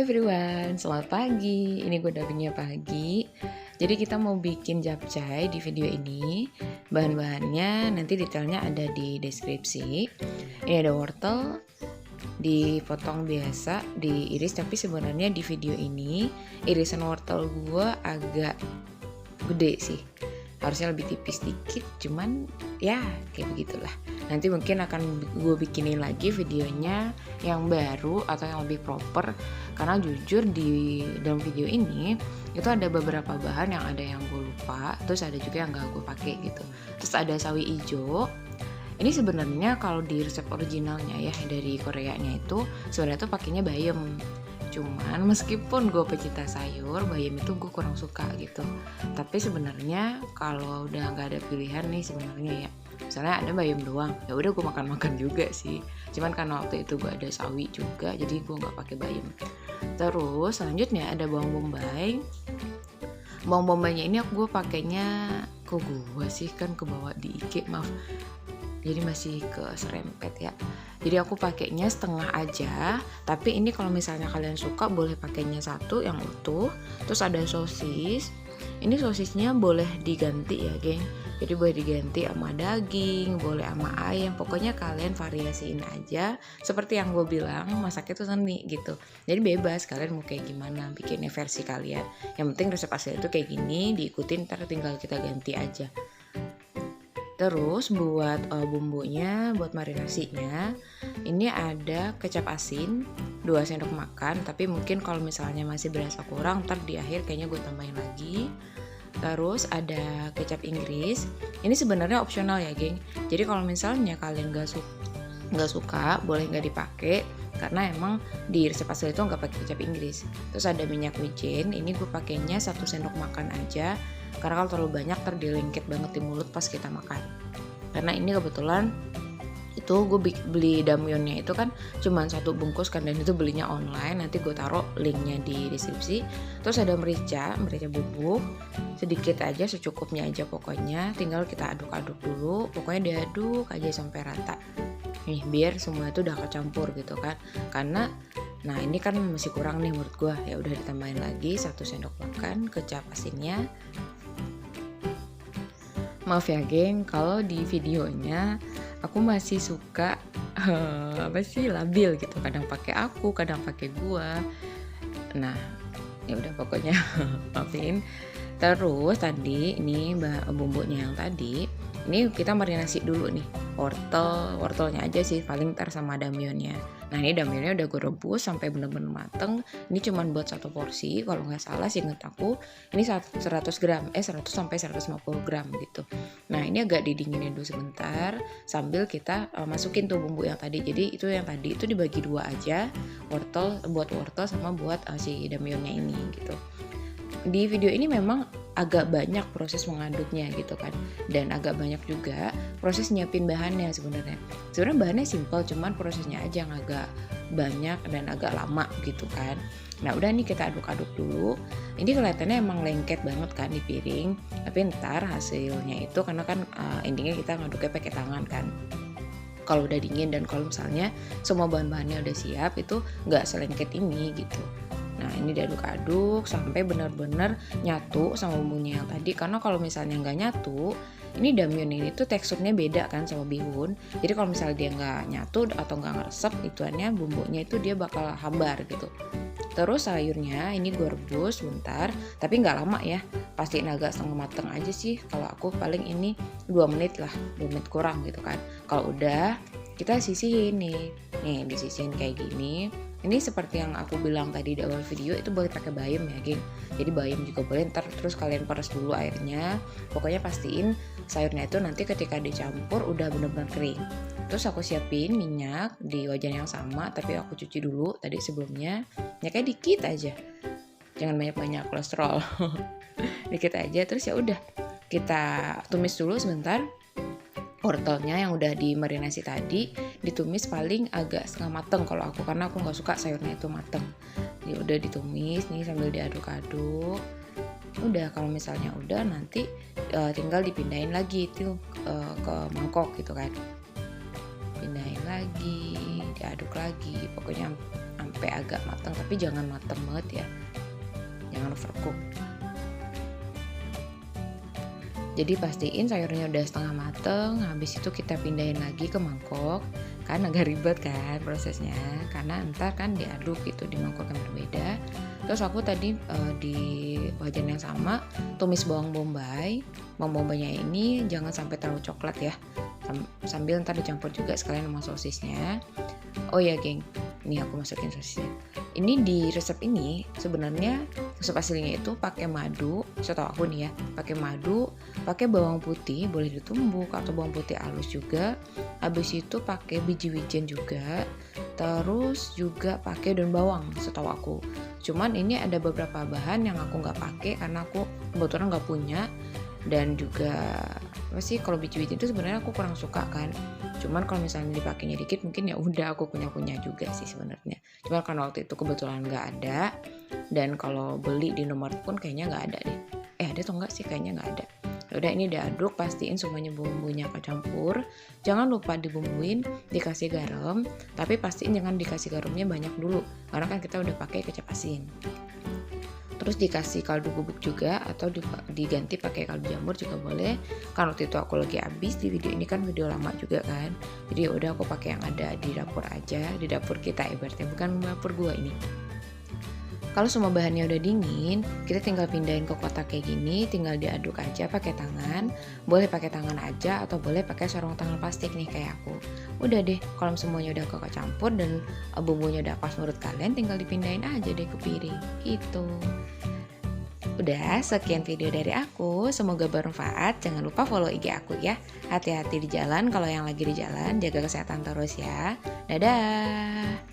everyone, selamat pagi. Ini gue dubbingnya pagi. Jadi kita mau bikin japchae di video ini. Bahan-bahannya nanti detailnya ada di deskripsi. Ini ada wortel, dipotong biasa, diiris. Tapi sebenarnya di video ini irisan wortel gue agak gede sih. Harusnya lebih tipis dikit, cuman ya kayak begitulah. Nanti mungkin akan gue bikinin lagi videonya yang baru atau yang lebih proper, karena jujur di dalam video ini itu ada beberapa bahan yang ada yang gue lupa, terus ada juga yang gak gue pakai gitu. Terus ada sawi ijo. Ini sebenarnya kalau di resep originalnya ya dari Koreanya itu sebenarnya tuh pakainya bayam. Cuman meskipun gue pecinta sayur, bayam itu gue kurang suka gitu. Tapi sebenarnya kalau udah nggak ada pilihan nih sebenarnya ya, misalnya ada bayam doang, ya udah gue makan juga sih. Cuman karena waktu itu gue ada sawi juga, jadi gue nggak pakai bayam. Terus selanjutnya ada bawang bombay. Bawang bombaynya ini gue pakainya kok gue sih kan kebawa di IG, maaf. Jadi masih ke serempet ya. Jadi aku pakainya setengah aja. Tapi ini kalau misalnya kalian suka boleh pakainya satu yang utuh. Terus ada sosis. Ini sosisnya boleh diganti ya geng. Jadi boleh diganti sama daging, boleh sama ayam. Pokoknya kalian variasiin aja. Seperti yang gue bilang, masak itu seni gitu. Jadi bebas kalian mau kayak gimana, bikinnya versi kalian. Yang penting resep asli itu kayak gini, diikutin, ntar tinggal kita ganti aja. Terus buat bumbunya, buat marinasinya, ini ada kecap asin 2 sendok makan, tapi mungkin kalau misalnya masih berasa kurang, ntar di akhir kayaknya gue tambahin lagi. Terus ada kecap Inggris, ini sebenarnya opsional ya geng. Jadi kalau misalnya kalian gak suka, boleh gak dipakai, karena emang di resep asli itu nggak pakai kecap Inggris. Terus ada minyak wijen, ini gue pakainya 1 sendok makan aja. Karena kalau terlalu banyak terdelengket banget di mulut pas kita makan. Karena ini kebetulan itu gue beli damyonnya itu kan cuma 1 bungkus kan, dan itu belinya online. Nanti gue taruh linknya di deskripsi. Terus ada merica bubuk sedikit aja, secukupnya aja pokoknya. Tinggal kita aduk-aduk dulu, pokoknya diaduk aja sampai rata. Nih biar semua itu udah kecampur gitu kan. Karena nah ini kan masih kurang nih menurut gue, ya udah ditambahin lagi 1 sendok makan kecap asinnya. Maaf ya geng, kalau di videonya aku masih suka labil gitu. Kadang pakai aku, kadang pakai gua. Nah, ya udah pokoknya maafin. Terus tadi ini bumbunya yang tadi, ini kita marinasi dulu nih. Wortelnya aja sih paling ntar sama damyonnya. Nah ini damyonnya udah gue rebus sampai bener-bener mateng. Ini cuman buat 1 porsi kalau nggak salah sih, inget aku ini 100 gram 100 sampai 150 gram gitu. Nah ini agak didinginin dulu sebentar sambil kita masukin tuh bumbu yang tadi. Jadi itu yang tadi itu dibagi 2 aja, buat wortel sama buat si damyonnya ini gitu. Di video ini memang agak banyak proses mengaduknya gitu kan, dan agak banyak juga proses nyiapin bahannya sebenarnya. Sebenarnya bahannya simpel, cuman prosesnya aja yang agak banyak dan agak lama gitu kan. Nah udah nih kita aduk-aduk dulu. Ini kelihatannya emang lengket banget kan di piring, tapi ntar hasilnya itu karena kan endingnya kita ngaduknya pakai tangan kan. Kalau udah dingin dan kalau misalnya semua bahan-bahannya udah siap, itu nggak selengket ini gitu. Nah ini diaduk-aduk sampai benar-benar nyatu sama bumbunya yang tadi. Karena kalau misalnya nggak nyatu, ini damyeon ini tuh teksturnya beda kan sama bihun. Jadi kalau misalnya dia nggak nyatu atau nggak ngeresep, ituannya bumbunya itu dia bakal hambar gitu. Terus sayurnya ini gue rebus bentar, tapi nggak lama ya. Pastiin agak setengah mateng aja sih. Kalau aku paling ini 2 menit lah, 2 menit kurang gitu kan. Kalau udah kita sisihin nih disisihin kayak gini. Ini seperti yang aku bilang tadi di awal video, itu boleh pakai bayam ya geng. Jadi bayam juga boleh, terus kalian peres dulu airnya. Pokoknya pastiin sayurnya itu nanti ketika dicampur udah benar-benar kering. Terus aku siapin minyak di wajan yang sama, tapi aku cuci dulu tadi sebelumnya. Minyaknya dikit aja, jangan banyak-banyak kolesterol. Dikit aja. Terus ya udah kita tumis dulu sebentar. Wortelnya yang udah dimarinasi tadi ditumis paling agak setengah mateng kalau aku, karena aku nggak suka sayurnya itu mateng. Jadi udah ditumis nih sambil diaduk-aduk. Udah kalau misalnya udah nanti tinggal dipindahin lagi itu ke mangkok gitu kan. Pindahin lagi, diaduk lagi, pokoknya sampai agak matang, tapi jangan matang banget ya, jangan overcook. Jadi pastiin sayurnya udah setengah mateng, habis itu kita pindahin lagi ke mangkok. Kan agak ribet kan prosesnya, karena ntar kan diaduk gitu di mangkok yang berbeda. Terus aku tadi di wajan yang sama tumis bawang bombay. Bawang bombaynya ini jangan sampai terlalu coklat ya, sambil ntar dicampur juga sekalian sama sosisnya. Oh ya geng, ini aku masukin sosisnya. Ini di resep ini sebenarnya resep aslinya itu pakai madu, setahu aku nih ya, pakai madu, pakai bawang putih, boleh ditumbuk atau bawang putih halus juga. Habis itu pakai biji wijen juga, terus juga pakai daun bawang setahu aku. Cuman ini ada beberapa bahan yang aku nggak pakai karena aku kebetulan nggak punya, dan juga apa sih, kalau biji wijen itu sebenarnya aku kurang suka kan. Cuman kalau misalnya dipakainya dikit mungkin ya udah aku punya juga sih sebenarnya. Cuman karena waktu itu kebetulan nggak ada, dan kalau beli di nomor pun kayaknya nggak ada deh. Ada atau enggak sih, kayaknya nggak ada. Udah, ini diaduk, pastiin semuanya bumbunya kecampur. Jangan lupa dibumbuin, dikasih garam, tapi pastiin jangan dikasih garamnya banyak dulu karena kan kita udah pakai kecap asin. Terus dikasih kaldu bubuk juga, atau diganti pakai kaldu jamur juga boleh. Kan waktu itu aku lagi habis di video ini, kan video lama juga kan. Jadi udah aku pakai yang ada di dapur aja, di dapur kita ibaratnya, bukan dapur gua ini. Kalau semua bahannya udah dingin, kita tinggal pindahin ke kotak kayak gini, tinggal diaduk aja pakai tangan. Boleh pakai tangan aja atau boleh pakai sarung tangan plastik nih kayak aku. Udah deh, kalau semuanya udah kecampur dan bumbunya udah pas menurut kalian, tinggal dipindahin aja deh ke piring. Gitu. Udah, sekian video dari aku. Semoga bermanfaat. Jangan lupa follow IG aku ya. Hati-hati di jalan, kalau yang lagi di jalan, jaga kesehatan terus ya. Dadah.